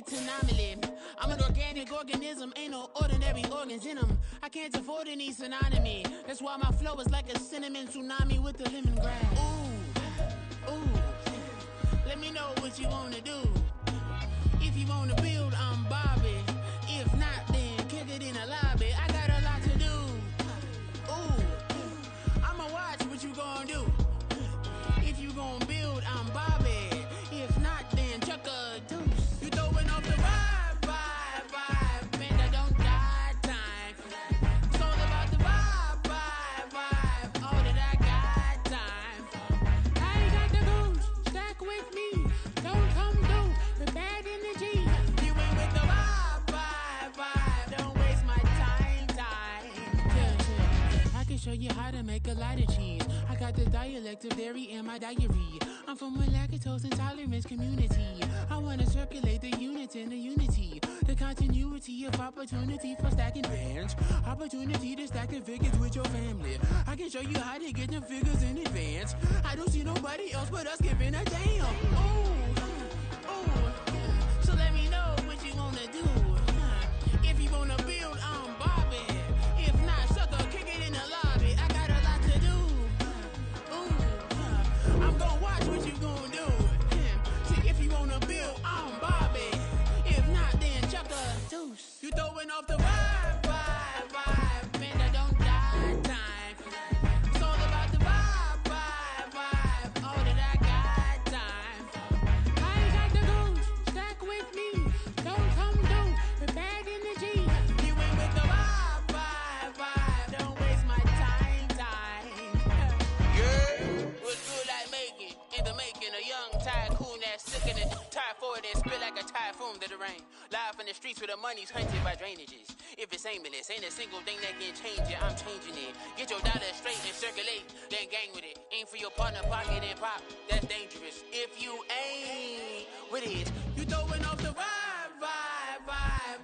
it's an anomaly. I'm an organic organism, ain't no ordinary organs in them. I can't afford any synonymy. That's why my flow is like a cinnamon tsunami with the lemongrass. Ooh, let me know what you wanna do. If you wanna build, I'm Bobby. If not, then kick it in the lobby. I got a lot to do. Ooh, I'ma watch what you gonna do. If you gonna build, I'm Bobby. If not, then chuck a deuce. You throwing off the vibe, man, I don't got time. It's all about the vibe, all that I got time. I ain't got the goose, stack with me. Don't come through with bad energy. You ain't with the vibe, don't waste my time. Yeah. I can show you how to make a lot of cheese. I got the dialect of dairy in my diary. I'm from a lactose intolerance community. I wanna circulate the units in the unity. The continuity of opportunity for stacking bands. Opportunity to stack the figures with your family. I can show you how to get the figures in advance. I don't see nobody else but us giving a damn. Ooh. So let me know what you wanna do. If you wanna build, I'm Bobby. If not, sucker, kick it in the lobby. I got a lot to do. I'm gonna watch what you gonna do. See, if you wanna build, I'm Bobby. If not, then chuck a deuce. You throwing off the vibe, man, I don't got time. It's all about the vibe, all that I got time. I ain't got the goose, stack with me. Don't come through with bad energy. You ain't with the vibe, don't waste my time. Yeah, what's good like making? In the making, a young tycoon that's sick in it. Tire forward and spit like a typhoon to the rain. Live in the streets where the money's hunted by drainages. If it's aimless, ain't a single thing that can change it. I'm changing it. Get your dollar straight and circulate, then gang with it. Aim for your partner, pocket and pop. That's dangerous. If you ain't with it, you throwing off the vibe,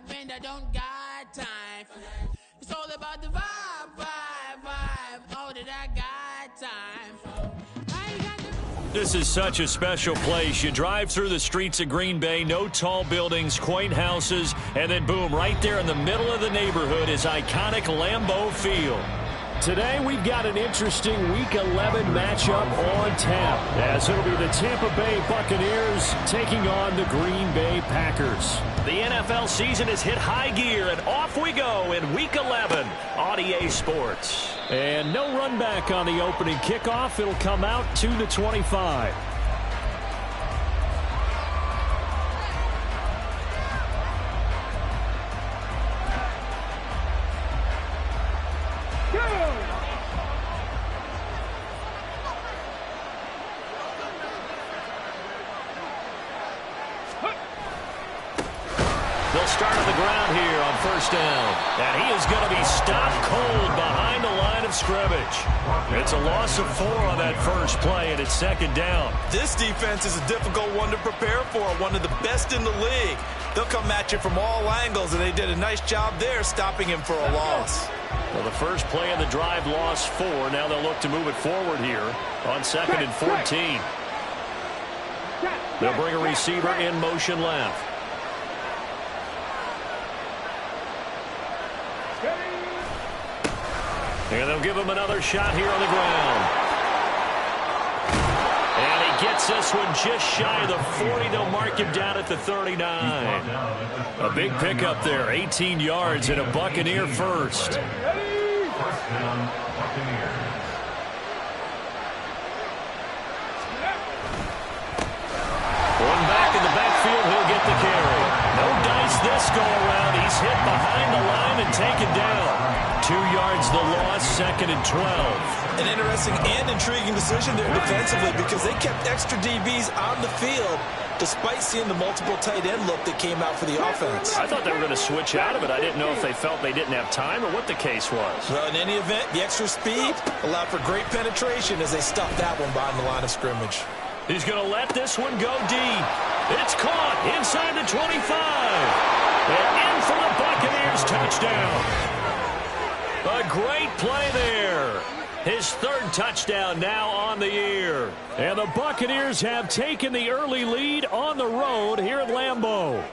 man, I don't got time for that. It's all about the vibe, all that I got time for. This is such a special place. You drive through the streets of Green Bay, no tall buildings, quaint houses, and then boom, right there in the middle of the neighborhood is iconic Lambeau Field. Today we've got an interesting Week 11 matchup on tap, as it'll be the Tampa Bay Buccaneers taking on the Green Bay Packers. The NFL season has hit high gear, and off we go in Week 11 on EA Sports. And no run back on the opening kickoff. It'll come out 2-25. They'll start on the ground here on first down. And he is going to be stopped cold behind the line of scrimmage. It's a loss of 4 on that first play, and it's second down. This defense is a difficult one to prepare for, one of the best in the league. They'll come at you from all angles, and they did a nice job there stopping him for a loss. Well, the first play of the drive lost 4. Now they'll look to move it forward here on second and 14. They'll bring a receiver in motion left. And they'll give him another shot here on the ground. And he gets this one just shy of the 40. They'll mark him down at the 39. A big pickup there, 18 yards and a Buccaneer first. Going back in the backfield, he'll get the carry. No dice this go around. He's hit behind the line and taken down. 2 yards the loss, second and 12. An interesting and intriguing decision there defensively because they kept extra DBs on the field despite seeing the multiple tight end look that came out for the offense. I thought they were going to switch out of it. I didn't know if they felt they didn't have time or what the case was. Well, in any event, the extra speed allowed for great penetration as they stuffed that one behind the line of scrimmage. He's going to let this one go deep. It's caught inside the 25. And in for the Buccaneers touchdown. A great play there. His third touchdown now on the year. And the Buccaneers have taken the early lead on the road here at Lambeau.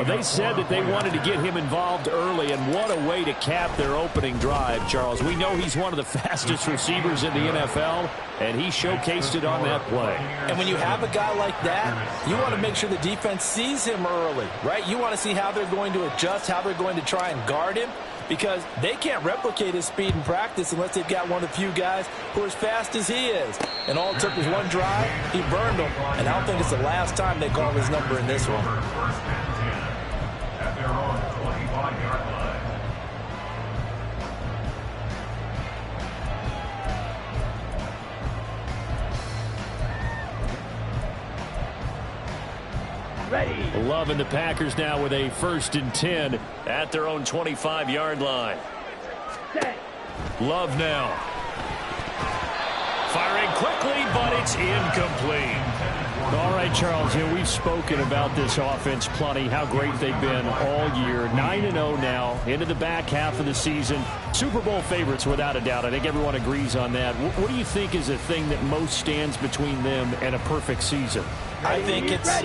They said that they wanted to get him involved early, and what a way to cap their opening drive, Charles. We know he's one of the fastest receivers in the NFL, and he showcased it on that play. And when you have a guy like that, you want to make sure the defense sees him early, right? You want to see how they're going to adjust, how they're going to try and guard him, because they can't replicate his speed in practice unless they've got one of the few guys who are as fast as he is. And all it took was one drive. He burned them. And I don't think it's the last time they call his number in this one. Love and the Packers now with a 1st and 10 at their own 25-yard line. Love now. Firing quickly, but it's incomplete. All right, Charles, we've spoken about this offense plenty, how great they've been all year. 9-0 now, into the back half of the season. Super Bowl favorites, without a doubt. I think everyone agrees on that. What do you think is the thing that most stands between them and a perfect season? I think it's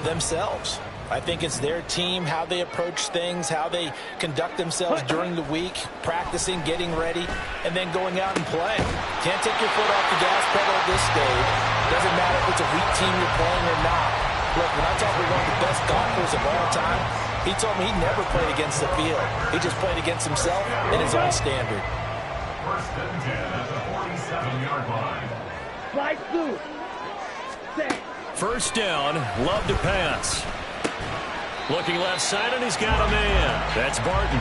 themselves. I think it's their team, how they approach things, how they conduct themselves during the week, practicing, getting ready, and then going out and playing. Can't take your foot off the gas pedal at this stage. Doesn't matter if it's a weak team you're playing or not. Look, when I talk about one of the best golfers of all time, he told me he never played against the field. He just played against himself and his own standard. 1st and 10 at the 47-yard line. Slide through. First down, Love to pass. Looking left side, and he's got a man. That's Barton.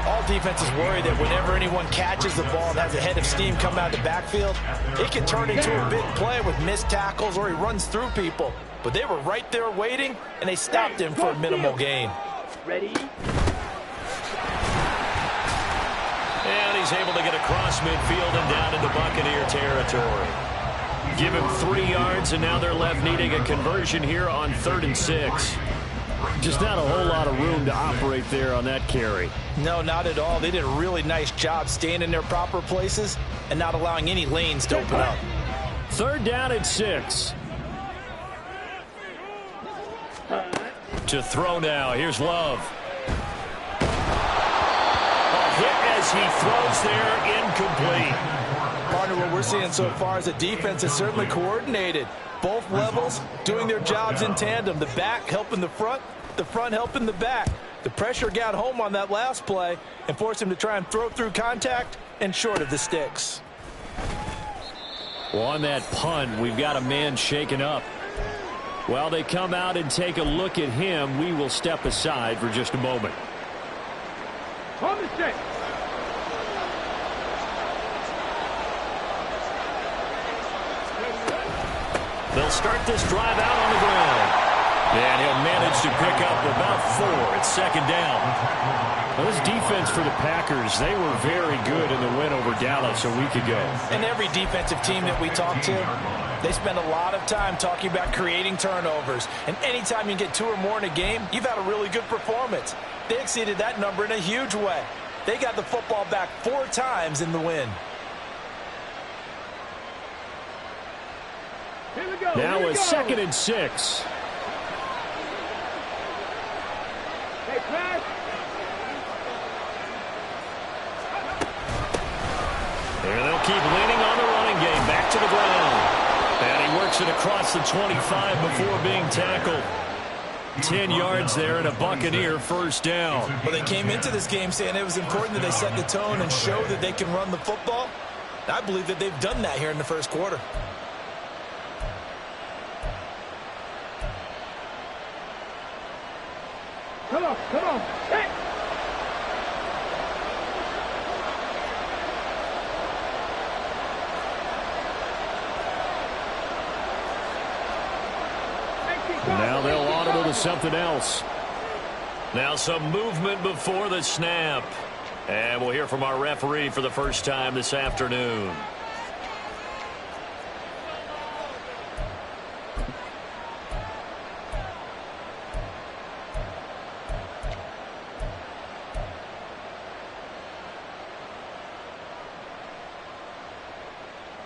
All defenses worry that whenever anyone catches the ball and has a head of steam come out of the backfield, it can turn into a big play with missed tackles or he runs through people. But they were right there waiting, and they stopped him for a minimal gain. Ready? And he's able to get across midfield and down into Buccaneer territory. Give him 3 yards, and now they're left needing a conversion here on 3rd and 6. Just not a whole lot of room to operate there on that carry. No, not at all. They did a really nice job staying in their proper places and not allowing any lanes to open up. 3rd down and 6. To throw now. Here's Love. A hit as he throws there, incomplete. Partner, what we're seeing so far is a defense that's certainly coordinated. Both levels doing their jobs in tandem. The back helping the front helping the back. The pressure got home on that last play and forced him to try and throw through contact and short of the sticks. Well, on that punt, we've got a man shaken up. While they come out and take a look at him, we will step aside for just a moment. They'll start this drive out on the ground. And he'll manage to pick up about 4 at 2nd down. Well, this defense for the Packers, they were very good in the win over Dallas a week ago. And every defensive team that we talk to, they spend a lot of time talking about creating turnovers. And anytime you get 2 or more in a game, you've had a really good performance. They exceeded that number in a huge way. They got the football back 4 times in the win. Now a 2nd and 6. And they'll keep leaning on the running game. Back to the ground. And he works it across the 25 before being tackled. 10 yards there and a Buccaneer 1st down. Well, they came into this game saying it was important that they set the tone and show that they can run the football. I believe that they've done that here in the 1st quarter. Come on. Hey. Now they'll audible to something else. Now some movement before the snap. And we'll hear from our referee for the first time this afternoon.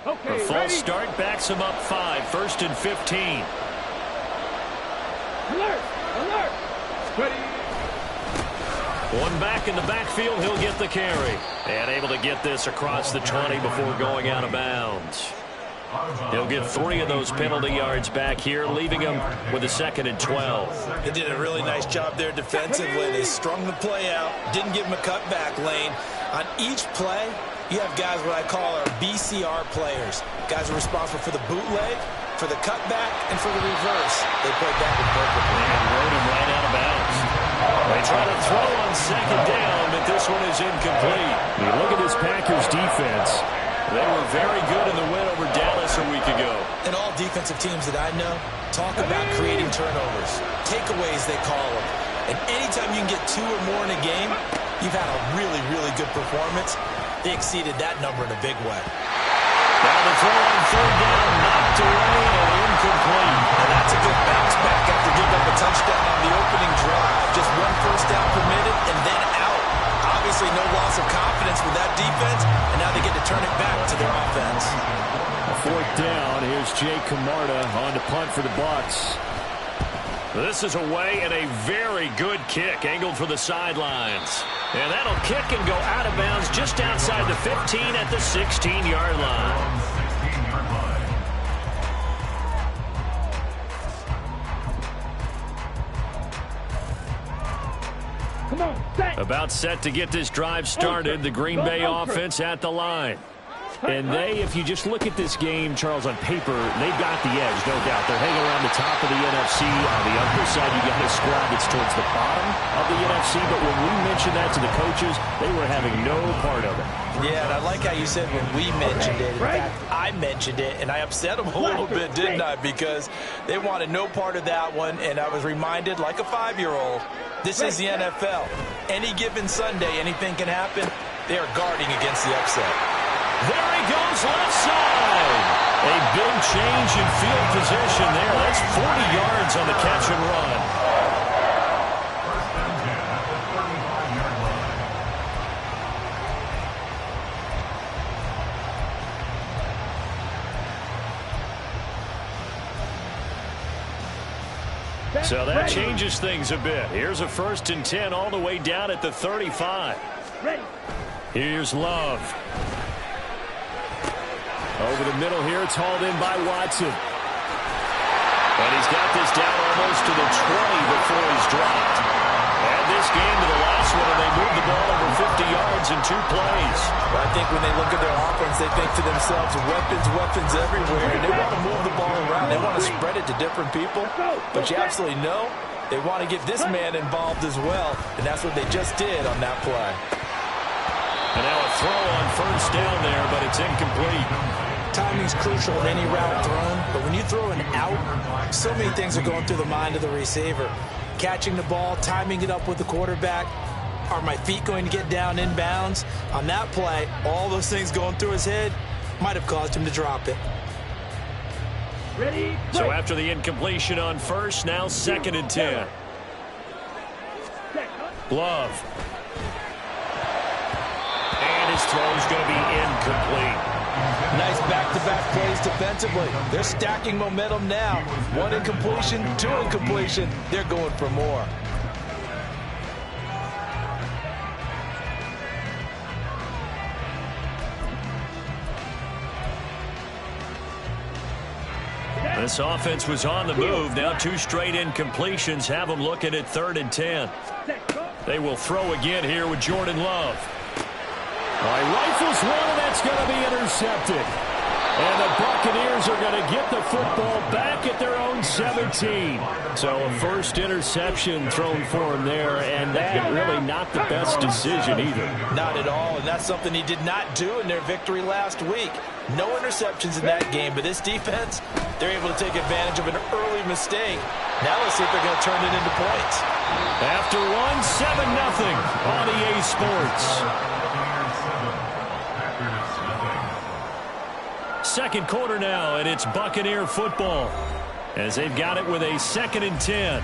A false start backs him up 5. 1st and 15. back in the backfield. He'll get the carry. And able to get this across the 20 before going out of bounds. He'll get 3 of those penalty yards back here, leaving him with a 2nd and 12. They did a really nice job there defensively. They strung the play out, didn't give him a cutback lane. On each play, you have guys what I call our BCR players. Guys are responsible for the bootleg, for the cutback, and for the reverse. They played that one perfectly. And rode him right out of bounds. They try to throw on 2nd down, but this one is incomplete. You look at this Packers defense. They were very good in the win over Dallas a week ago. And all defensive teams that I know talk about creating turnovers. Takeaways, they call them. And anytime you can get 2 or more in a game, you've had a really, really good performance. They exceeded that number in a big way. Now the throw on 3rd down, knocked away and incomplete. And that's a good bounce back after giving up a touchdown on the opening drive. Just 1 first down permitted and then out. Obviously no loss of confidence with that defense, and now they get to turn it back to their offense. 4th down. Here's Jake Camarda on to punt for the Bucs. This is away and a very good kick angled for the sidelines. And that'll kick and go out of bounds just outside the 15 at the 16-yard line. Come on, set. About set to get this drive started. The Green Bay offense at the line. And they, if you just look at this game, Charles, on paper, they've got the edge, no doubt. They're hanging around the top of the NFC. On the other side, you got a squad that's towards the bottom of the NFC. But when we mentioned that to the coaches, they were having no part of it. Yeah, and I like how you said when we mentioned it. In fact, I mentioned it, and I upset them a little bit, didn't I? Because they wanted no part of that one, and I was reminded, like a 5-year-old, this is the NFL. Any given Sunday, anything can happen. They are guarding against the upset. There he goes, left side. A big change in field position there. That's 40 yards on the catch and run. So that changes things a bit. Here's a 1st and 10 all the way down at the 35. Ready. Here's Love. Over the middle here, it's hauled in by Watson. And he's got this down almost to the 20 before he's dropped. And this game to the last one, and they moved the ball over 50 yards in 2 plays. But I think when they look at their offense, they think to themselves, weapons everywhere. And they want to move the ball around. They want to spread it to different people. But you absolutely know they want to get this man involved as well. And that's what they just did on that play. And now a throw on 1st down there, but it's incomplete. Timing's crucial in any route thrown, but when you throw an out, so many things are going through the mind of the receiver. Catching the ball, timing it up with the quarterback. Are my feet going to get down in bounds? On that play, all those things going through his head might have caused him to drop it. Ready. So after the incompletion on 1st, now 2nd and 10. Love. And his throw's going to be incomplete. Nice back-to-back plays defensively. They're stacking momentum now. 1 incompletion, 2 incompletion. They're going for more. This offense was on the move. Now 2 straight incompletions have them looking at 3rd and 10. They will throw again here with Jordan Love. Rifles one, and that's going to be intercepted. And the Buccaneers are going to get the football back at their own 17. So a 1st interception thrown for him there, and that really not the best decision either. Not at all, and that's something he did not do in their victory last week. No interceptions in that game, but this defense, they're able to take advantage of an early mistake. Now let's see if they're going to turn it into points. After 7-0 on EA Sports. 2nd quarter now, and it's Buccaneer football as they've got it with a 2nd and 10.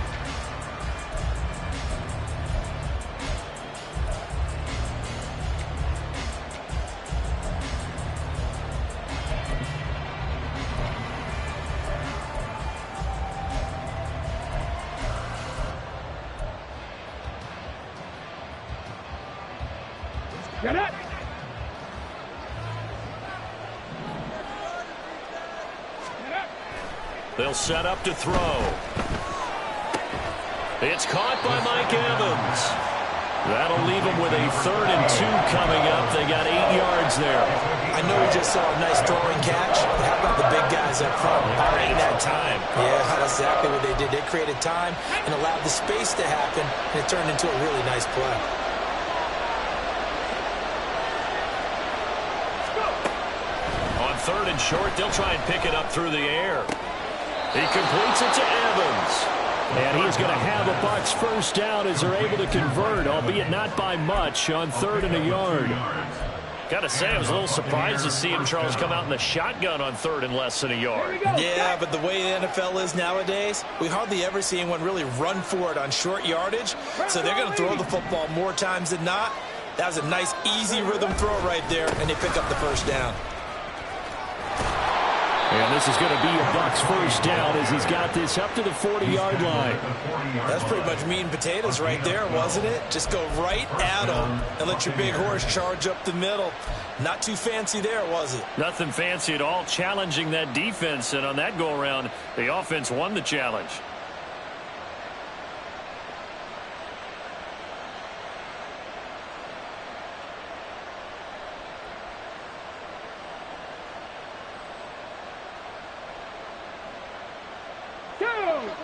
Get it. They'll set up to throw. It's caught by Mike Evans. That'll leave them with a 3rd and 2 coming up. They got 8 yards there. I know we just saw a nice throwing catch, but how about the big guys up front buying that time? Yeah, that's exactly what they did. They created time and allowed the space to happen, and it turned into a really nice play. On 3rd and short, they'll try and pick it up through the air. He completes it to Evans. And he's going to have a Bucs first down as they're able to convert, albeit not by much, on 3rd and a yard. Got to say, I was a little surprised to see him, Charles, come out in the shotgun on 3rd and less than a yard. Yeah, but the way the NFL is nowadays, we hardly ever see anyone really run for it on short yardage. So they're going to throw the football more times than not. That was a nice, easy rhythm throw right there, and they pick up the first down. And this is going to be a Bucs first down as he's got this up to the 40-yard line. That's pretty much meat and potatoes right there, wasn't it? Just go right at them and let your big horse charge up the middle. Not too fancy there, was it? Nothing fancy at all, challenging that defense. And on that go-around, the offense won the challenge.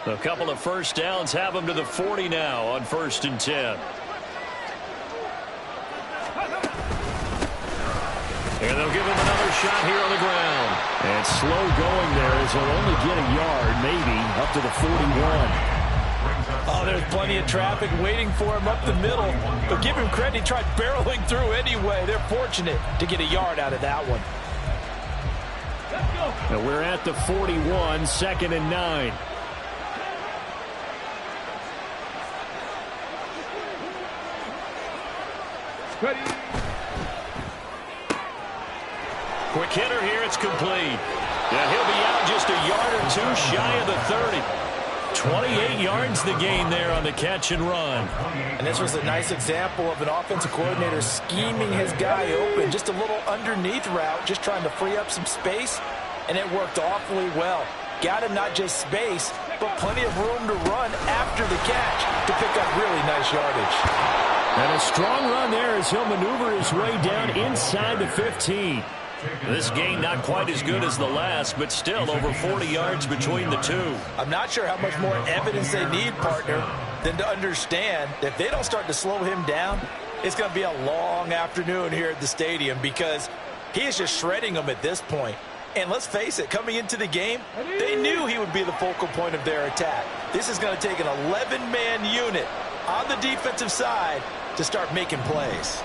A couple of first downs have them to the 40 now on 1st and 10. And they'll give him another shot here on the ground. And slow going there as he'll only get a yard, maybe, up to the 41. Oh, there's plenty of traffic waiting for him up the middle. But give him credit, he tried barreling through anyway. They're fortunate to get a yard out of that one. Now we're at the 41, 2nd and 9. Ready. Quick hitter here, it's complete. Yeah, he'll be out just a yard or 2 shy of the 30. 28 yards the gain there on the catch and run. And this was a nice example of an offensive coordinator scheming his guy open. Just a little underneath route, just trying to free up some space, and it worked awfully well. Got him not just space, but plenty of room to run after the catch to pick up really nice yardage. And a strong run there as he'll maneuver his way down inside the 15. This gain not quite as good as the last, but still over 40 yards between the two. I'm not sure how much more evidence they need, partner, than to understand that if they don't start to slow him down, it's going to be a long afternoon here at the stadium because he is just shredding them at this point. And let's face it, coming into the game, they knew he would be the focal point of their attack. This is going to take an 11-man unit on the defensive side to start making plays.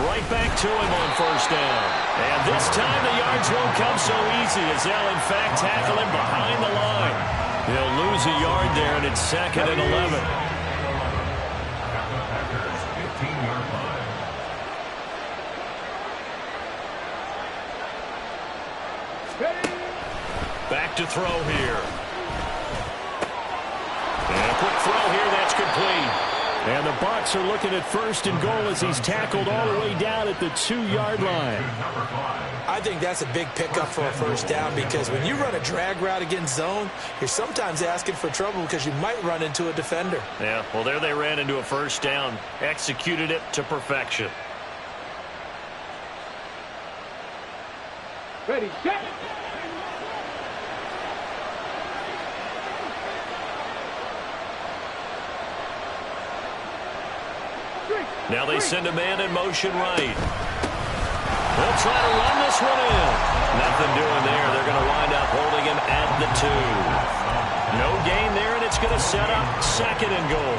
Right back to him on first down. And this time the yards won't come so easy as they'll, in fact, tackle him behind the line. He'll lose a yard there, and it's 2nd and 11. Back to throw here. And a quick throw here, that's complete. And the Bucs are looking at 1st and goal as he's tackled all the way down at the 2-yard line. I think that's a big pickup for a first down because when you run a drag route against zone, you're sometimes asking for trouble because you might run into a defender. Yeah, well, there they ran into a first down. Executed it to perfection. Ready, set. Now they send a man in motion right. They'll try to run this one in. Nothing doing there. They're going to wind up holding him at the 2. No gain there, and it's going to set up 2nd and goal.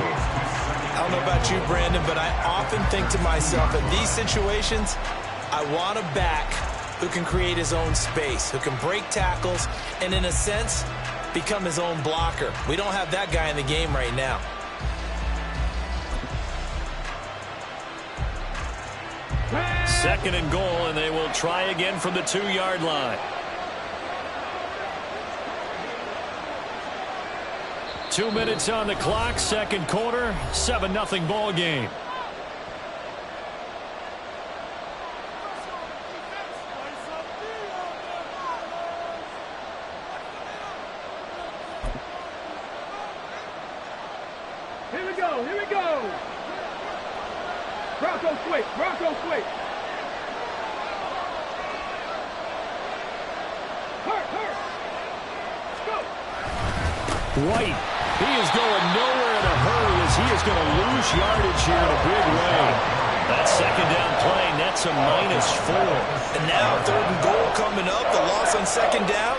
I don't know about you, Brandon, but I often think to myself, in these situations, I want a back who can create his own space, who can break tackles, and in a sense, become his own blocker. We don't have that guy in the game right now. Second and goal, and they will try again from the 2-yard line. 2 minutes on the clock, second quarter, 7-0 ball game. Here we go, here we go. Bronco switch, Bronco switch. Hurt. Go. White, he is going nowhere in a hurry as he is going to lose yardage here in a big way. That second down play nets a -4. And now 3rd and goal coming up, the loss on second down.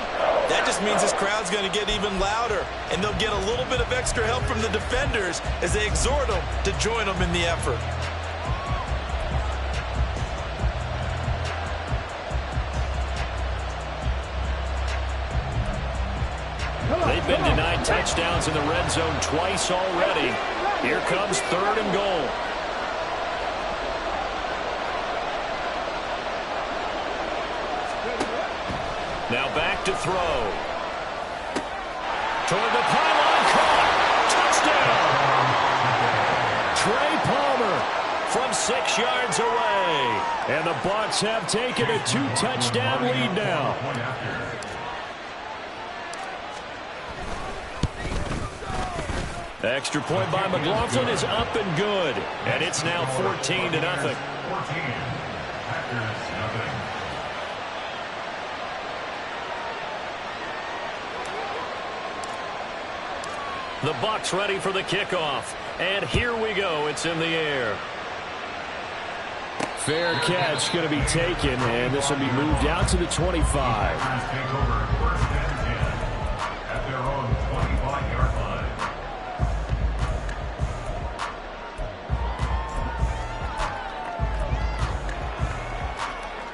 That just means this crowd's going to get even louder, and they'll get a little bit of extra help from the defenders as they exhort them to join them in the effort. They've been denied touchdowns in the red zone twice already. Here comes 3rd and goal. Now back to throw. Toward the pylon, caught. Touchdown! Trey Palmer from 6 yards away. And the Bucs have taken a 2-touchdown lead now. Extra point by McLaughlin is up and good. And it's now 14-0. 14. Packers, nothing. The Bucs ready for the kickoff. And here we go. It's in the air. Fair catch going to be taken, and this will be moved out to the 25. Packers take over 1st and 10 at their own 25-yard line.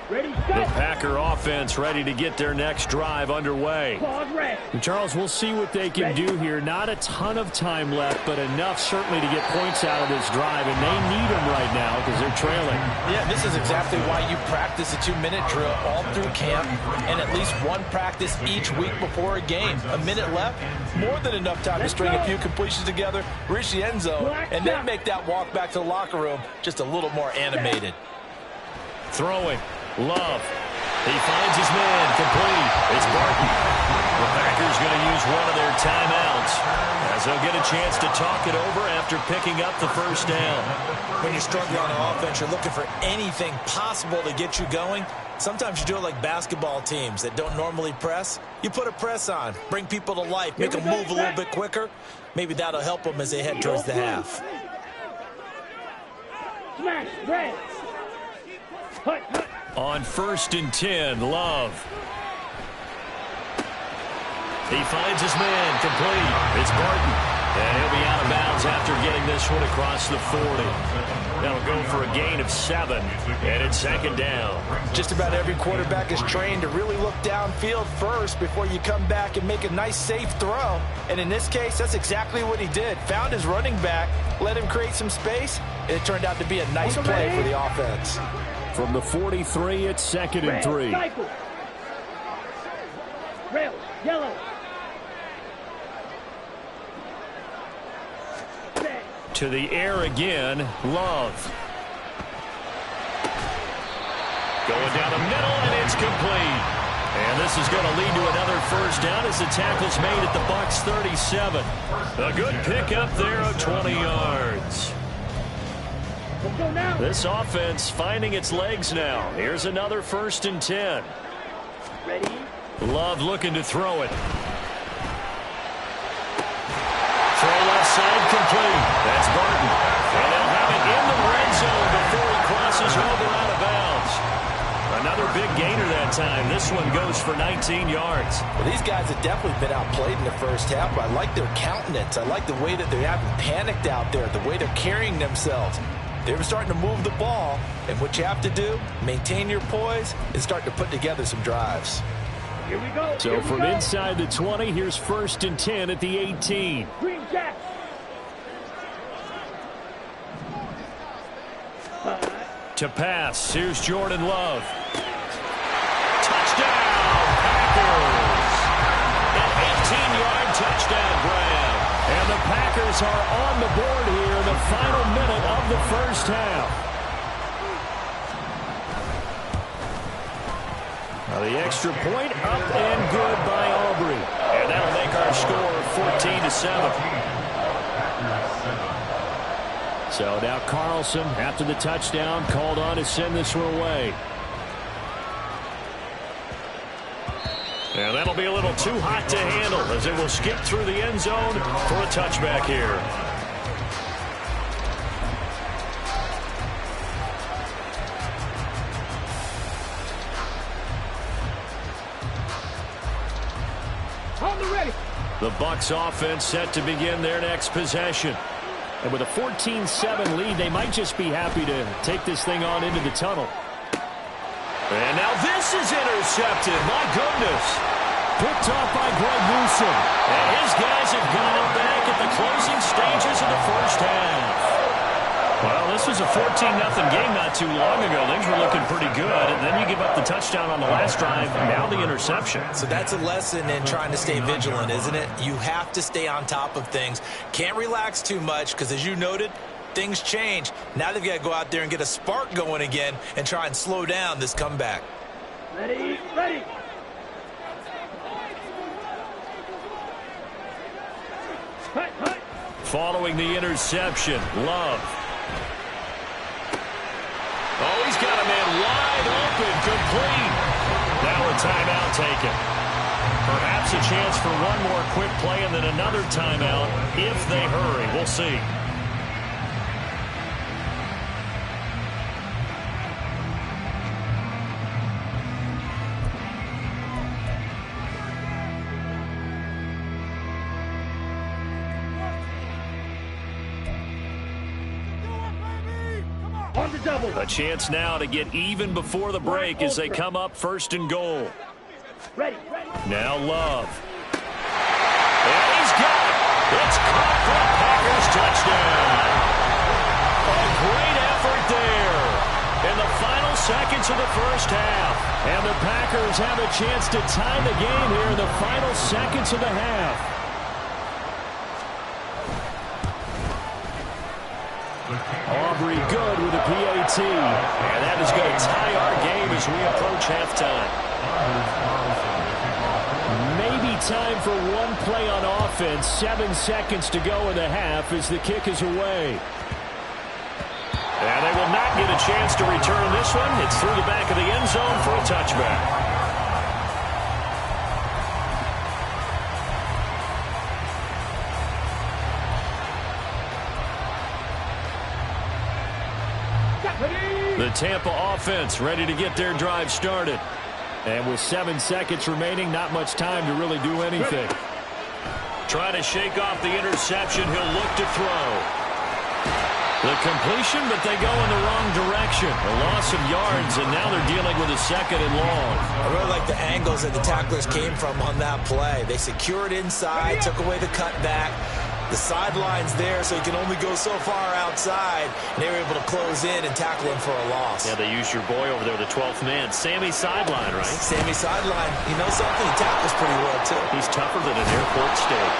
Ready, The set. Packer offense ready to get their next drive underway. Pause, red. And Charles, we'll see what they can do here. Not a ton of time left, but enough certainly to get points out of this drive, and they need them right now because they're trailing. Yeah, this is exactly why you practice a 2-minute drill all through camp and at least one practice each week before a game. A minute left, more than enough time to string a few completions together, reach the end zone, and then make that walk back to the locker room just a little more animated. Throwing. Love. He finds his man. Complete. It's Barton. The Packers going to use one of their timeouts as they'll get a chance to talk it over after picking up the first down. When you're struggling on offense, you're looking for anything possible to get you going. Sometimes you do it like basketball teams that don't normally press. You put a press on, bring people to life, make them move a little bit quicker. Maybe that'll help them as they head towards the half. Smash, red. Hut. On 1st and 10, Love. He finds his man. Complete. It's Barton. And he'll be out of bounds after getting this one across the 40. That'll go for a gain of 7. And it's 2nd down. Just about every quarterback is trained to really look downfield first before you come back and make a nice, safe throw. And in this case, that's exactly what he did. Found his running back, let him create some space, and it turned out to be a nice play for the offense. From the 43, it's 2nd and 3. Cycle. Rails, yellow. Set. To the air again, Love. Going down the middle, and it's complete. And this is going to lead to another first down as the tackle's made at the Bucs 37. A good pickup there of 20 yards. Let's go now. This offense finding its legs now. Here's another 1st and 10. Ready. Love looking to throw it. Throw left side complete. That's Barton. And they'll have it in the red zone before he crosses over out of bounds. Another big gainer that time. This one goes for 19 yards. Well, these guys have definitely been outplayed in the first half, but I like their countenance. I like the way that they haven't panicked out there, the way they're carrying themselves. They're starting to move the ball, and what you have to do, maintain your poise and start to put together some drives. Here we go. So from inside the 20, here's 1st and 10 at the 18. Green Jack. To pass, here's Jordan Love. Touchdown, Packers! An 18-yard touchdown grab. And the Packers are on the board here in the final minute of the first half. Now the extra point up and good by Aubrey. And that'll make our score 14-7. So now Carlson, after the touchdown, called on to send this one away. And that'll be a little too hot to handle as it will skip through the end zone for a touchback here. The Bucs offense set to begin their next possession. And with a 14-7 lead, they might just be happy to take this thing on into the tunnel. And now this is intercepted. My goodness. Picked off by Greg Newsome. And his guys have got it back at the closing stages of the first half. Well, this was a 14-0 game not too long ago. Things were looking pretty good. And then you give up the touchdown on the last drive. Now the interception. So that's a lesson in trying to stay vigilant, isn't it? You have to stay on top of things. Can't relax too much because, as you noted, things change. Now they've got to go out there and get a spark going again and try and slow down this comeback. Ready, ready. Following the interception, Love. Oh, he's got a man wide open, complete. Now a timeout taken. Perhaps a chance for one more quick play and then another timeout if they hurry. We'll see. A chance now to get even before the break as they come up 1st and goal. Ready. Now Love. And he's got it. It's caught for a Packers touchdown. A great effort there in the final seconds of the first half. And the Packers have a chance to tie the game here in the final seconds of the half. Aubrey good with a PAT. And that is going to tie our game as we approach halftime. Maybe time for one play on offense. 7 seconds to go in the half as the kick is away. And they will not get a chance to return this one. It's through the back of the end zone for a touchback. The Tampa offense ready to get their drive started. And with 7 seconds remaining, not much time to really do anything. Trying to shake off the interception. He'll look to throw. The completion, but they go in the wrong direction. A loss of yards, and now they're dealing with a 2nd and long. I really like the angles that the tacklers came from on that play. They secured inside, took away the cutback. The sideline's there, so he can only go so far outside. And they were able to close in and tackle him for a loss. Yeah, they used your boy over there, the 12th man. Sammy Sideline, right? Sammy Sideline. You know something? He tackles pretty well, too. He's tougher than an airport steak.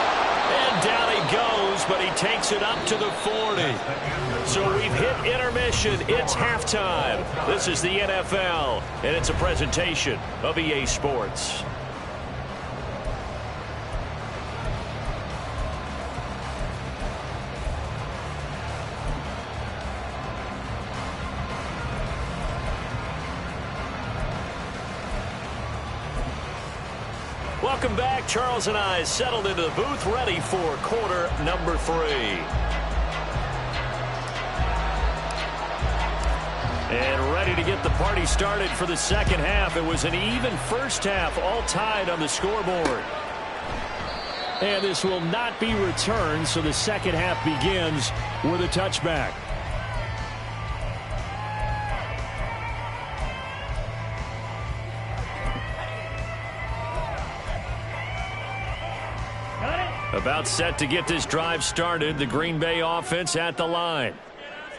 And down he goes, but he takes it up to the 40. So we've hit intermission. It's halftime. This is the NFL, and it's a presentation of EA Sports. Welcome back. Charles and I settled into the booth, ready for quarter number 3. And ready to get the party started for the second half. It was an even first half, all tied on the scoreboard. And this will not be returned, so the second half begins with a touchback. About set to get this drive started. The Green Bay offense at the line.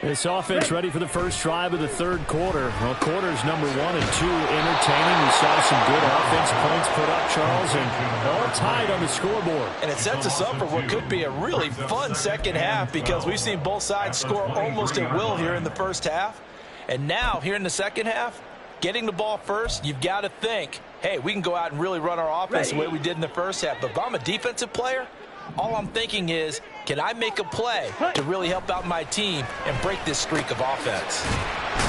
This offense ready for the first drive of the third quarter. Well, quarters number 1 and 2 entertaining. We saw some good offense points put up, Charles, and all tied on the scoreboard. And it sets us up for what could be a really fun second half because we've seen both sides score almost at will here in the first half. And now, here in the second half, getting the ball first, you've got to think, hey, we can go out and really run our offense the way we did in the first half. But if I'm a defensive player, all I'm thinking is, can I make a play to really help out my team and break this streak of offense?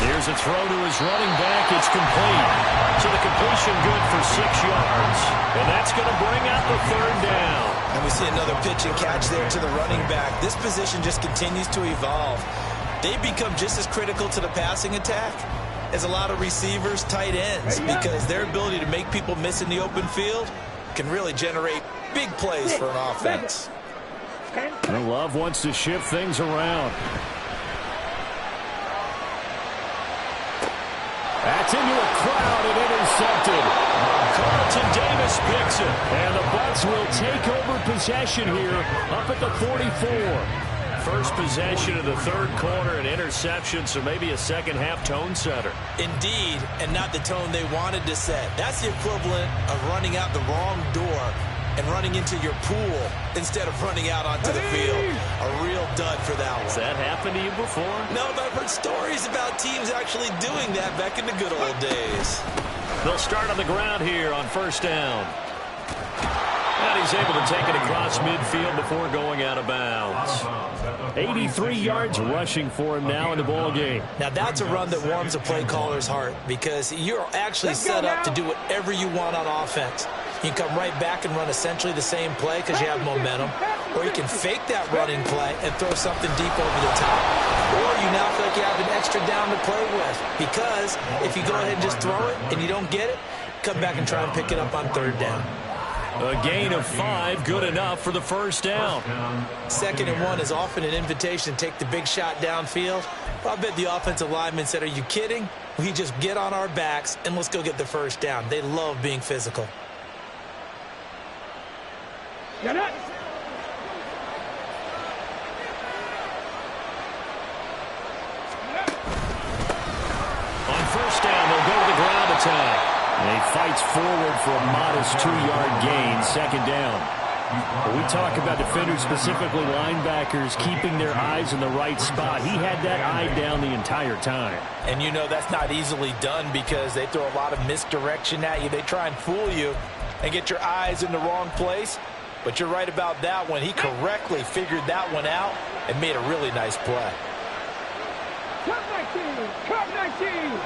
Here's a throw to his running back. It's complete. So the completion good for 6 yards. And that's going to bring out the third down. And we see another pitch and catch there to the running back. This position just continues to evolve. They become just as critical to the passing attack as a lot of receivers, tight ends, because their ability to make people miss in the open field can really generate big plays for an offense. And Love wants to shift things around. That's into a crowd and intercepted. Carlton Davis picks it. And the Bucs will take over possession here up at the 44. First possession of the third quarter, an interception, so maybe a second-half tone setter. Indeed, and not the tone they wanted to set. That's the equivalent of running out the wrong door and running into your pool instead of running out onto the field. A real dud for that one. Has that happened to you before? No, but I've heard stories about teams actually doing that back in the good old days. They'll start on the ground here on first down. And he's able to take it across midfield before going out of bounds. 83 yards rushing for him now in the ball game. Now that's a run that warms a play caller's heart because you're actually set up to do whatever you want on offense. You can come right back and run essentially the same play because you have momentum, or you can fake that running play and throw something deep over the top. Or you now feel like you have an extra down to play with because if you go ahead and just throw it and you don't get it, come back and try and pick it up on third down. A gain of 5, good enough for the first down. 2nd and 1 is often an invitation to take the big shot downfield. Well, I bet the offensive lineman said, are you kidding? We just get on our backs and let's go get the first down. They love being physical. Get it. On first down, they'll go to the ground attack. And he fights forward for a modest 2-yard gain, 2nd down. When we talk about defenders, specifically linebackers, keeping their eyes in the right spot. He had that eye down the entire time. And you know that's not easily done because they throw a lot of misdirection at you. They try and fool you and get your eyes in the wrong place. But you're right about that one. He correctly figured that one out and made a really nice play. Cut 19. Cut 19.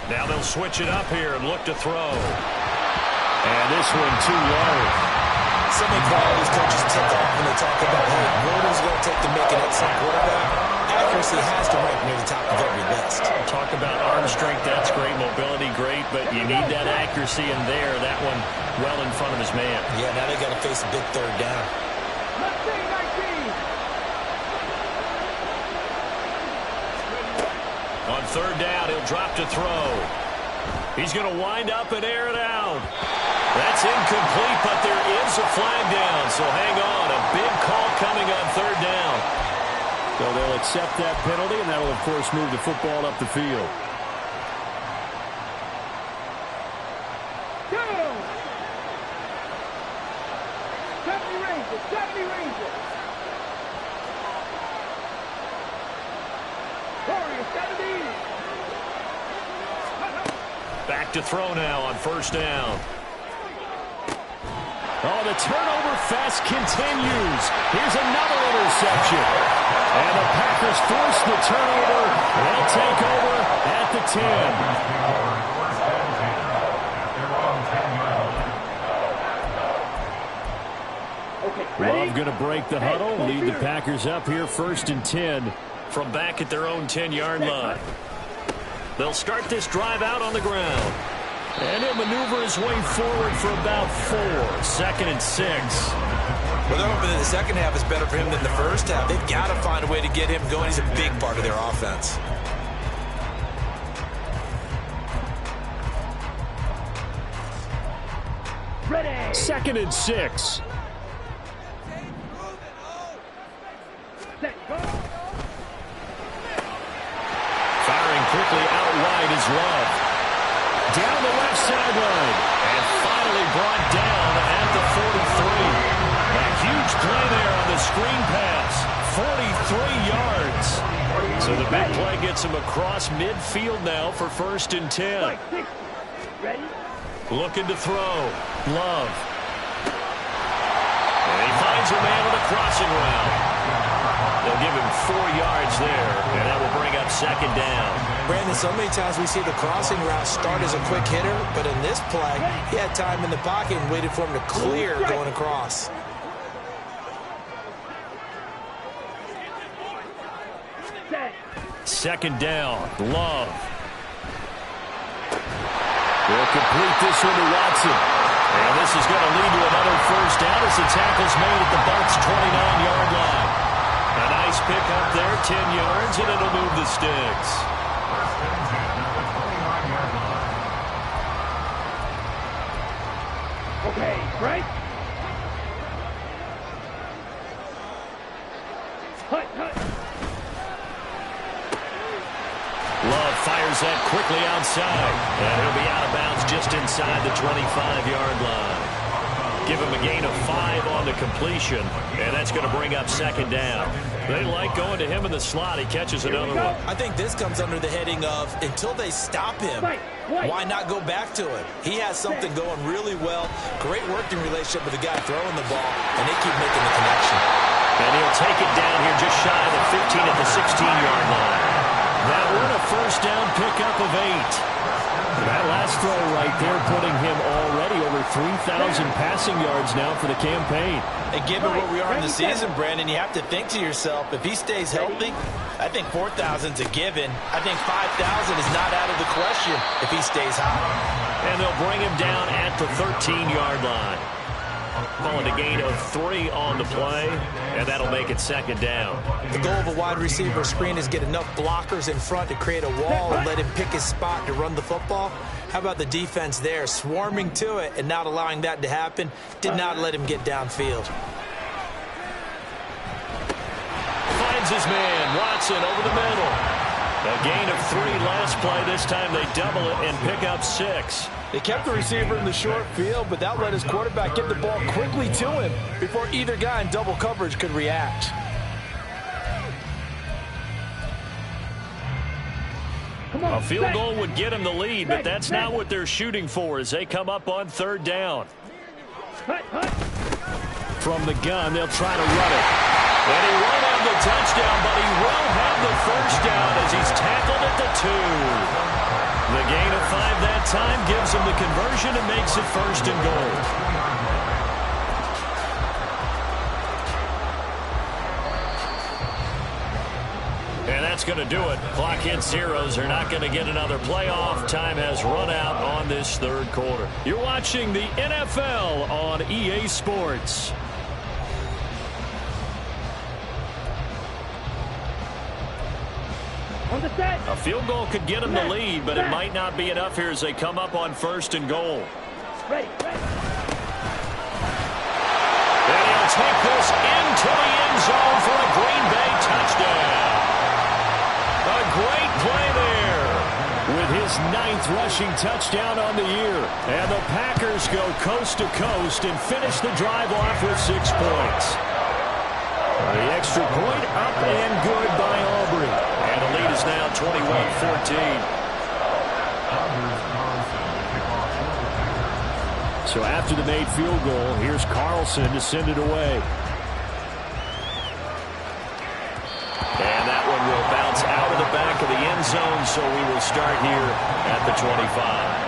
Now they'll switch it up here and look to throw. And this one too low. So many qualities coaches take off when they talk about, hey, what is it going to take to make an excellent quarterback? Accuracy has to rank near the top of every list. Talk about arm strength, that's great. Mobility, great. But you need that accuracy in there. That one well in front of his man. Yeah, now they got to face a big third down. 19. On third down, he'll drop to throw. He's going to wind up and air it out. That's incomplete, but there is a flag down. So hang on, a big call coming on third down. So they'll accept that penalty, and that'll, of course, move the football up the field. Go! 70 Rangers. 70 Rangers. Warriors, 70. Back to throw now on first down. Oh, the turnover fest continues. Here's another interception. And the Packers force the turnover. They'll take over at the 10. Love going to break the huddle, lead the Packers up here 1st and 10. From back at their own 10-yard line. They'll start this drive out on the ground. And he'll maneuver his way forward for about 4. 2nd and 6. Well, they're hoping that the second half is better for him than the first half. They've got to find a way to get him going. He's a big part of their offense. Ready. 2nd and 6. sideline. And finally brought down at the 43. A huge play there on the screen pass. 43 yards. So the big play gets him across midfield now for 1st and 10. Ready? Looking to throw. Love. And he finds a man on a crossing route. They'll give him 4 yards there, and that will bring up 2nd down. Brandon, so many times we see the crossing route start as a quick hitter, but in this play, he had time in the pocket and waited for him to clear going across. Second down, Love. They'll complete this one to Watson. And this is going to lead to another 1st down as the tackle's made at the Bucs' 29-yard line. A nice pick up there, 10 yards, and it'll move the sticks. Okay, right? Hut, hut. Love fires that quickly outside. And he'll be out of bounds just inside the 25-yard line. Give him a gain of 5 on the completion, and that's going to bring up 2nd down. They like going to him in the slot. He catches another one. I think this comes under the heading of until they stop him, why not go back to it? He has something going really well. Great working relationship with the guy throwing the ball, and they keep making the connection. And he'll take it down here just shy of the 15 at the 16-yard line. That one a 1st down pickup of 8. That last throw right there putting him already over 3,000 passing yards now for the campaign. And given where we are in the season, Brandon, you have to think to yourself, if he stays healthy, I think 4,000's a given. I think 5,000 is not out of the question if he stays high. And they'll bring him down at the 13-yard line. Calling a gain of 3 on the play, and that'll make it 2nd down. The goal of a wide receiver screen is get enough blockers in front to create a wall and let him pick his spot to run the football. How about the defense there, swarming to it and not allowing that to happen? Did not let him get downfield. Finds his man, Watson, over the middle. A gain of 3 last play. This time they double it and pick up 6. They kept the receiver in the short field, but that let his quarterback get the ball quickly to him before either guy in double coverage could react. A field goal would get him the lead, but that's not what they're shooting for as they come up on 3rd down. From the gun, they'll try to run it. And he won't have the touchdown, but he will have the 1st down as he's tackled at the 2. The gain of 5 that time gives him the conversion and makes it 1st and goal. And that's going to do it. Clock hits zeros. They're not going to get another playoff. Time has run out on this 3rd quarter. You're watching the NFL on EA Sports. A field goal could get them the lead, but it might not be enough here as they come up on 1st and goal. Ready. And he'll take this into the end zone for a Green Bay touchdown. A great play there. With his 9th rushing touchdown on the year. And the Packers go coast to coast and finish the drive off with 6 points. The extra point up and good by Aubrey. And the lead is now 21-14. So after the made field goal, here's Carlson to send it away. And that one will bounce out of the back of the end zone, so we will start here at the 25.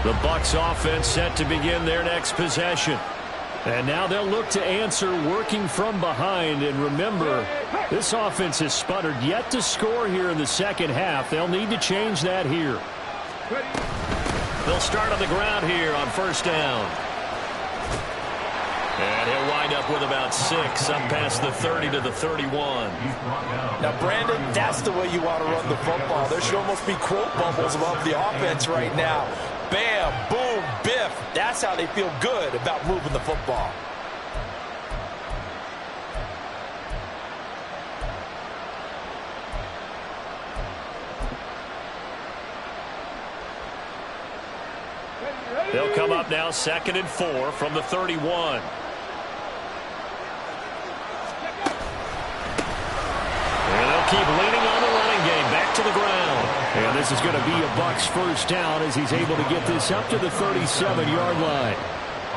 The Bucs offense set to begin their next possession. And now they'll look to answer working from behind. And remember, this offense has sputtered yet to score here in the 2nd half. They'll need to change that here. They'll start on the ground here on 1st down. And he'll wind up with about 6, up past the 30 to the 31. Now, Brandon, that's the way you want to run the football. There should almost be quote bubbles above the offense right now. Bam, boom, biff. That's how they feel good about moving the football. They'll come up now 2nd and 4 from the 31. And they'll keep leaning on the running game back to the ground. And this is going to be a Bucs first down as he's able to get this up to the 37-yard line.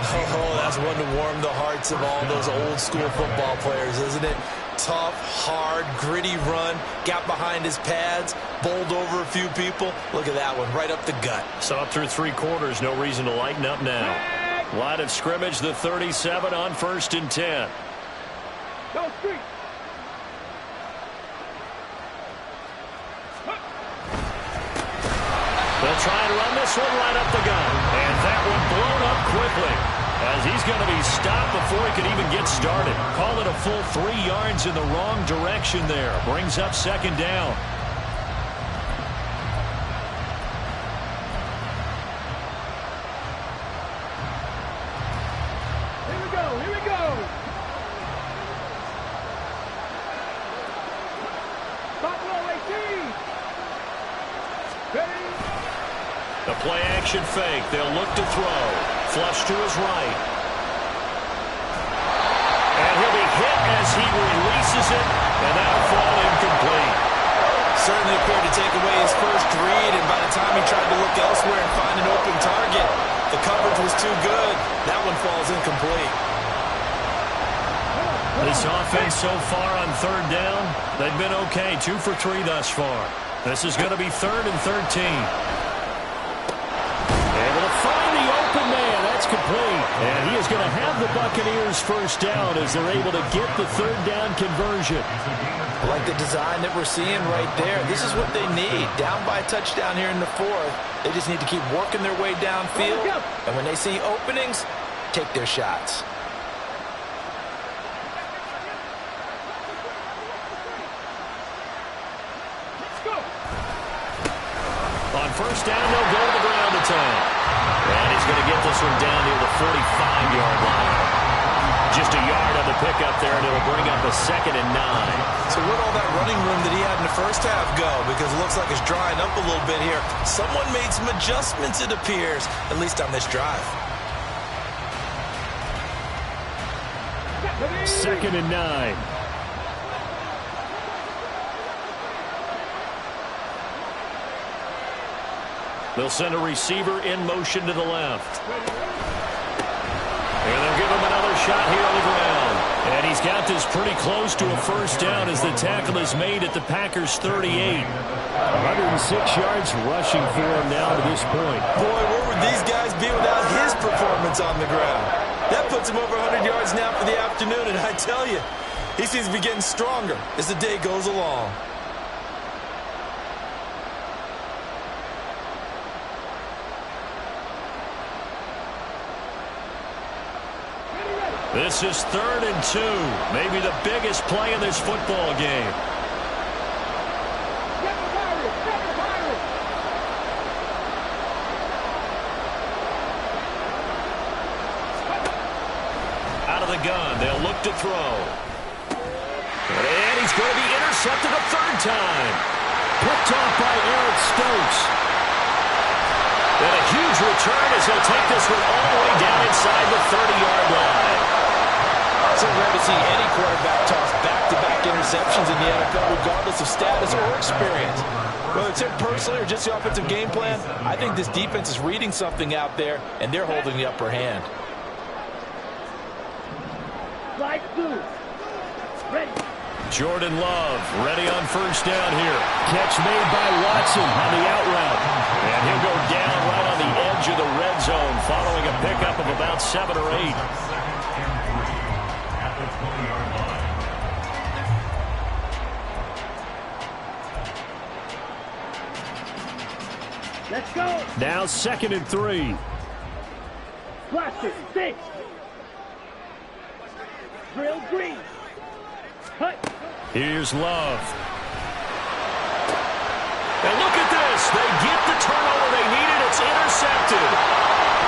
Oh, that's one to warm the hearts of all those old school football players, isn't it? Tough, hard, gritty run, got behind his pads, bowled over a few people. Look at that one, right up the gut. So up through 3 quarters, no reason to lighten up now. Line of scrimmage, the 37 on 1st and 10. Go street. They'll try and run this one right up the gut. And that one blown up quickly as he's going to be stopped before he can even get started. Call it a full 3 yards in the wrong direction there. Brings up 2nd down. Here we go. Here we go. Buffalo 18. Ready. The play action fake. They'll look to throw. Flush to his right. And he'll be hit as he releases it. And that'll fall incomplete. Certainly appeared to take away his first read, and by the time he tried to look elsewhere and find an open target, the coverage was too good. That one falls incomplete. This offense so far on 3rd down, they've been okay. 2 for 3 thus far. This is going to be 3rd and 13. Able to find the open man. That's complete. And he is going to have the Buccaneers first down as they're able to get the 3rd down conversion. I like the design that we're seeing right there. This is what they need. Down by a touchdown here in the 4th. They just need to keep working their way downfield. And when they see openings, take their shots. On 1st down, they'll go to the ground attack. And he's going to get this one down near the 45-yard line. Just a yard on the pickup there, and it'll bring up a 2nd and 9. So where'd all that running room that he had in the first half go? Because it looks like it's drying up a little bit here. Someone made some adjustments, it appears, at least on this drive. 2nd and 9. They'll send a receiver in motion to the left. And they'll give him another shot here on the ground. And he's got this pretty close to a first down as the tackle is made at the Packers' 38. 106 yards rushing for him now to this point. Boy, where would these guys be without his performance on the ground? That puts him over 100 yards now for the afternoon, and I tell you, he seems to be getting stronger as the day goes along. This is 3rd and 2. Maybe the biggest play in this football game. Out of the gun, they'll look to throw. And he's going to be intercepted a 3rd time. Picked off by Eric Stokes. And a huge return as he'll take this one all the way down inside the 30-yard line. So rare to see any quarterback toss back-to-back interceptions in the NFL, regardless of status or experience. Whether it's him personally or just the offensive game plan, I think this defense is reading something out there, and they're holding the upper hand. Slide through. Ready. Jordan Love ready on first down here. Catch made by Watson on the out route. And he'll go down right on the edge of the red zone following a pickup of about 7 or 8. Let's go. Now 2nd and 3. Blast it. Stay. Trill green. Hut. Here's Love. And look at this. They get the turnover they needed. It's intercepted.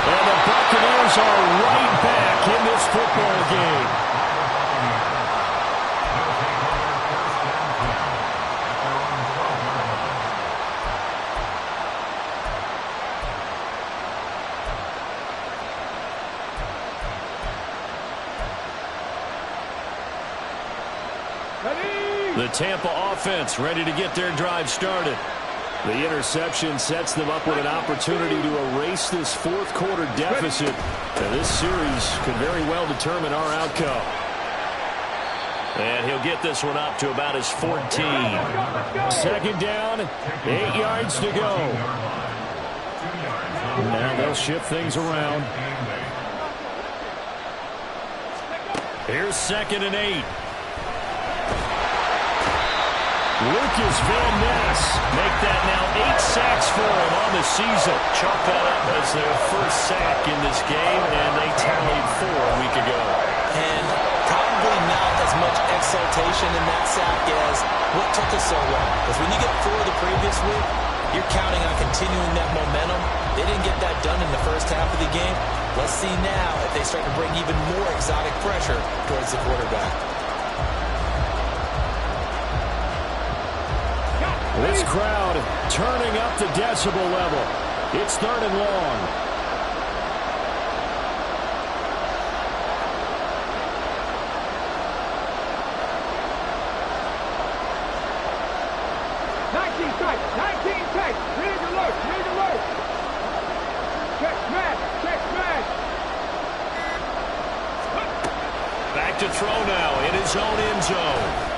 And the Buccaneers are right back in this football game. The Tampa offense ready to get their drive started. The interception sets them up with an opportunity to erase this fourth quarter deficit. And this series could very well determine our outcome. And he'll get this one up to about his 14. Second down, 8 yards to go. Now they'll shift things around. Here's 2nd and 8. Lucas Van Ness make that now 8 sacks for him on the season. Chalk that up as their first sack in this game, and they tallied 4 a week ago. And probably not as much exultation in that sack as what took us so long. Because when you get 4 the previous week, you're counting on continuing that momentum. They didn't get that done in the first half of the game. Let's see now if they start to bring even more exotic pressure towards the quarterback. This crowd turning up the decibel level. It's 3rd and long. Back to throw now in his own end zone.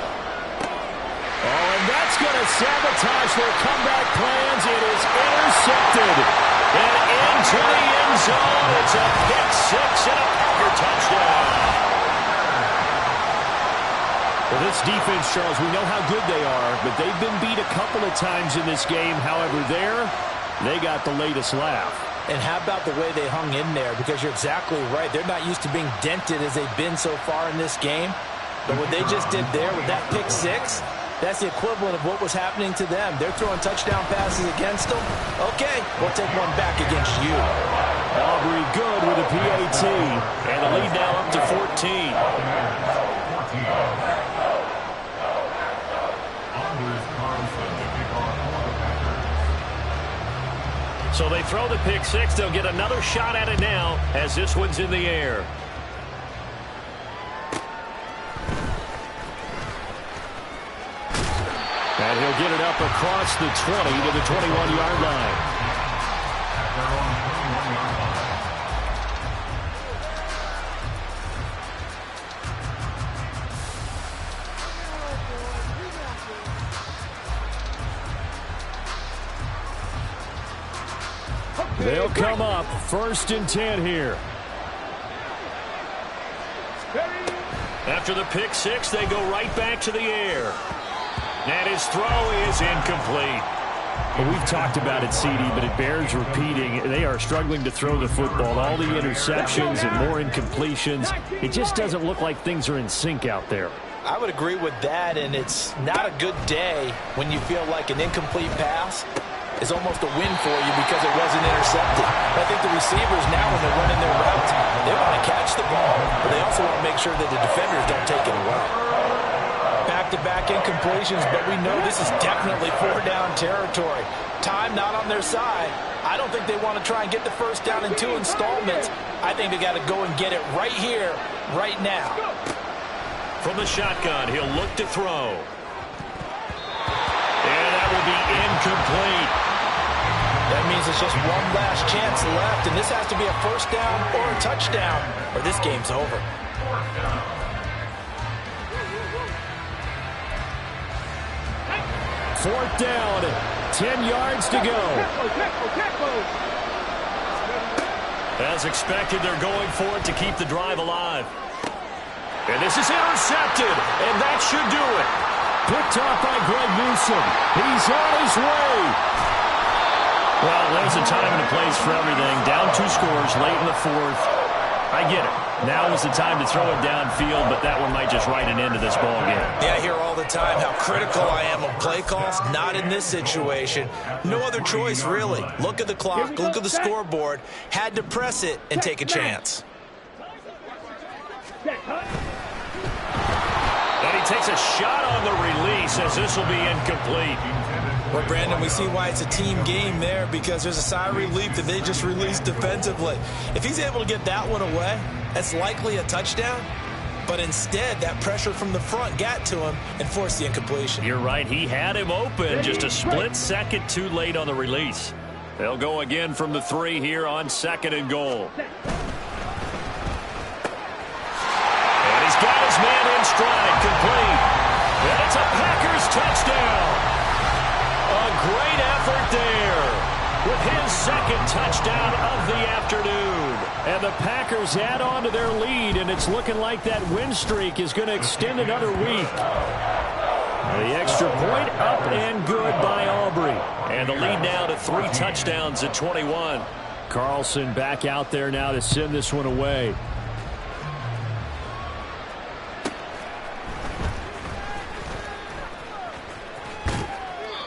Oh, and that's going to sabotage their comeback plans. It is intercepted. And into the end zone. It's a pick 6 and a Packer touchdown. Well, this defense, Charles, we know how good they are, but they've been beat a couple of times in this game. However, they got the latest laugh. And how about the way they hung in there? Because you're exactly right. They're not used to being dented as they've been so far in this game. But what they just did there with that pick 6, that's the equivalent of what was happening to them. They're throwing touchdown passes against them. Okay, we'll take one back against you. Aubrey good with a PAT. And the lead now up to 14. So they throw the pick 6. They'll get another shot at it now as this one's in the air. And he'll get it up across the 20 to the 21-yard line. They'll come up 1st and 10 here. After the pick 6, they go right back to the air. And his throw is incomplete. Well, we've talked about it, CD, but it bears repeating. They are struggling to throw the football. All the interceptions and more incompletions. It just doesn't look like things are in sync out there. I would agree with that, and it's not a good day when you feel like an incomplete pass is almost a win for you because it wasn't intercepted. I think the receivers now, when they're running their routes, they want to catch the ball, but they also want to make sure that the defenders don't take it away. Back-to-back incompletions, but we know this is definitely 4-down territory. Time not on their side. I don't think they want to try and get the first down in 2 installments. I think they got to go and get it right here, right now. From the shotgun, he'll look to throw. And that will be incomplete. That means it's just one last chance left, and this has to be a first down or a touchdown, or this game's over. 4th down, 10 yards to go. As expected, they're going for it to keep the drive alive. And this is intercepted, and that should do it. Picked off by Greg Newsome. He's on his way. Well, there's a time and a place for everything. Down 2 scores late in the 4th. I get it. Now is the time to throw it downfield, but that one might just write an end to this ball game. Yeah, I hear all the time how critical I am of play calls. Not in this situation. No other choice, really. Look at the clock. Look at the scoreboard. Had to press it and take a chance. And he takes a shot on the release as this will be incomplete. Well, Brandon, we see why it's a team game there, because there's a sigh of relief that they just released defensively. If he's able to get that one away, that's likely a touchdown. But instead, that pressure from the front got to him and forced the incompletion. You're right. He had him open. Just a split second too late on the release. They'll go again from the 3 here on 2nd and goal. And he's got his man in stride, complete. And it's a Packers touchdown. A great effort there with his 2nd touchdown of the afternoon. And the Packers add on to their lead, and it's looking like that win streak is going to extend another week. The extra point up and good by Aubrey. And the lead now to 3 touchdowns at 21. Carlson back out there now to send this one away.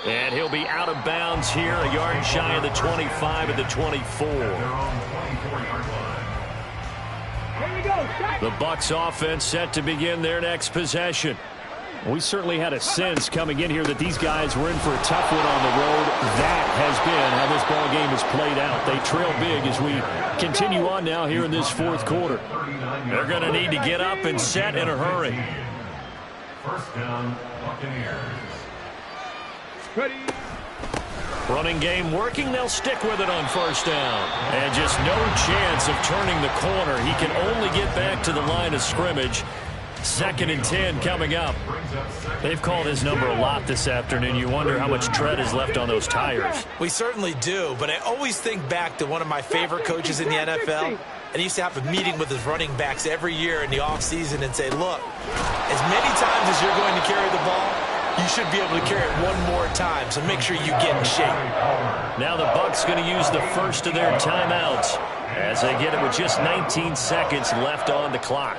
And he'll be out of bounds here, a yard shy of the 25 at the 24. The Bucs offense set to begin their next possession. We certainly had a sense coming in here that these guys were in for a tough one on the road. That has been how this ball game has played out. They trail big as we continue on now here in this 4th quarter. They're going to need to get up and set in a hurry. First down, Buccaneers. Ready. Running game working. They'll stick with it on 1st down. And just no chance of turning the corner. He can only get back to the line of scrimmage. 2nd and 10 coming up. They've called his number a lot this afternoon. You wonder how much tread is left on those tires. We certainly do, but I always think back to one of my favorite coaches in the NFL. And he used to have a meeting with his running backs every year in the offseason and say, look, as many times as you're going to carry the ball, you should be able to carry it one more time, so make sure you get in shape. Now the Bucs going to use the first of their timeouts as they get it with just 19 seconds left on the clock.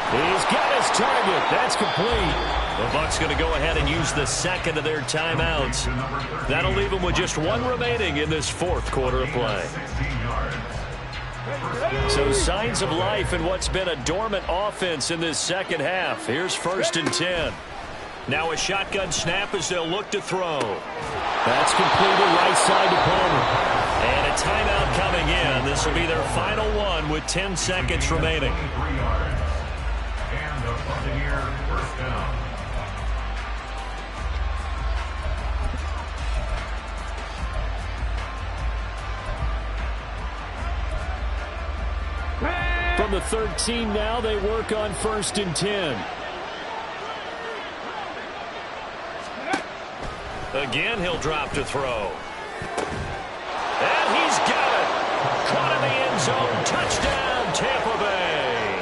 He's got his target. That's complete. The Bucs going to go ahead and use the 2nd of their timeouts. That'll leave them with just 1 remaining in this 4th quarter of play. So signs of life in what's been a dormant offense in this 2nd half. Here's 1st and 10. Now a shotgun snap as they'll look to throw. That's completed right side to Palmer. And a timeout coming in. This will be their final one with 10 seconds remaining. And the Buccaneers first down. From the 13 now, they work on 1st and 10. Again, he'll drop to throw. And he's got it. Caught in the end zone. Touchdown, Tampa Bay.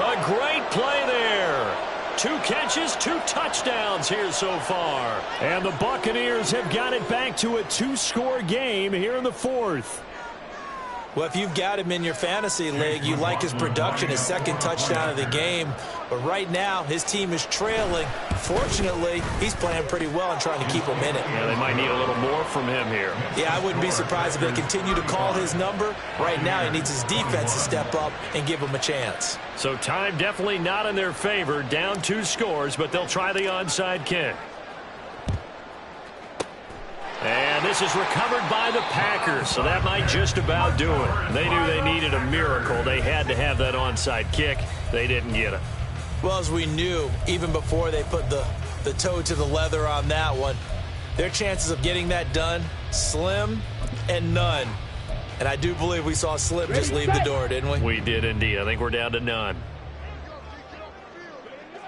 A great play there. 2 catches, 2 touchdowns here so far. And the Buccaneers have got it back to a 2-score game here in the 4th. Well, if you've got him in your fantasy league, you like his production, his 2nd touchdown of the game. But right now, his team is trailing. Fortunately, he's playing pretty well and trying to keep him in it. Yeah, they might need a little more from him here. Yeah, I wouldn't be surprised if they continue to call his number. Right now, he needs his defense to step up and give him a chance. So time definitely not in their favor. Down 2 scores, but they'll try the onside kick. And this is recovered by the Packers, so that might just about do it. They knew they needed a miracle. They had to have that onside kick. They didn't get it. Well, as we knew, even before they put the toe to the leather on that one, their chances of getting that done, slim and none. And I do believe we saw Slim just leave the door, didn't we? We did indeed. I think we're down to none.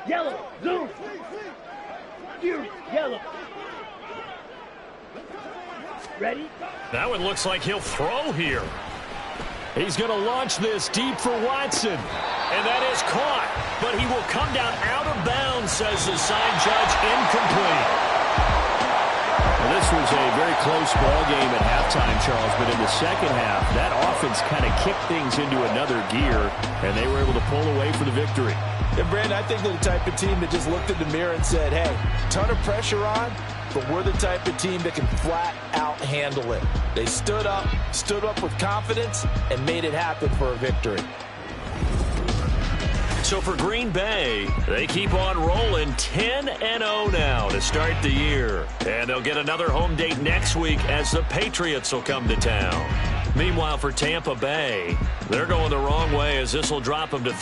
Yellow. Zoom. Yellow. Ready? That one looks like he'll throw here. He's going to launch this deep for Watson. And that is caught. But he will come down out of bounds, says the side judge, incomplete. was a very close ball game at halftime, Charles, but in the second half, that offense kind of kicked things into another gear, and they were able to pull away for the victory. And, Brandon, I think they're the type of team that just looked in the mirror and said, hey, ton of pressure on, but we're the type of team that can flat out handle it. They stood up with confidence, and made it happen for a victory. So for Green Bay, they keep on rolling 10-0 now to start the year. And they'll get another home date next week as the Patriots will come to town. Meanwhile, for Tampa Bay, they're going the wrong way as this will drop them to 3.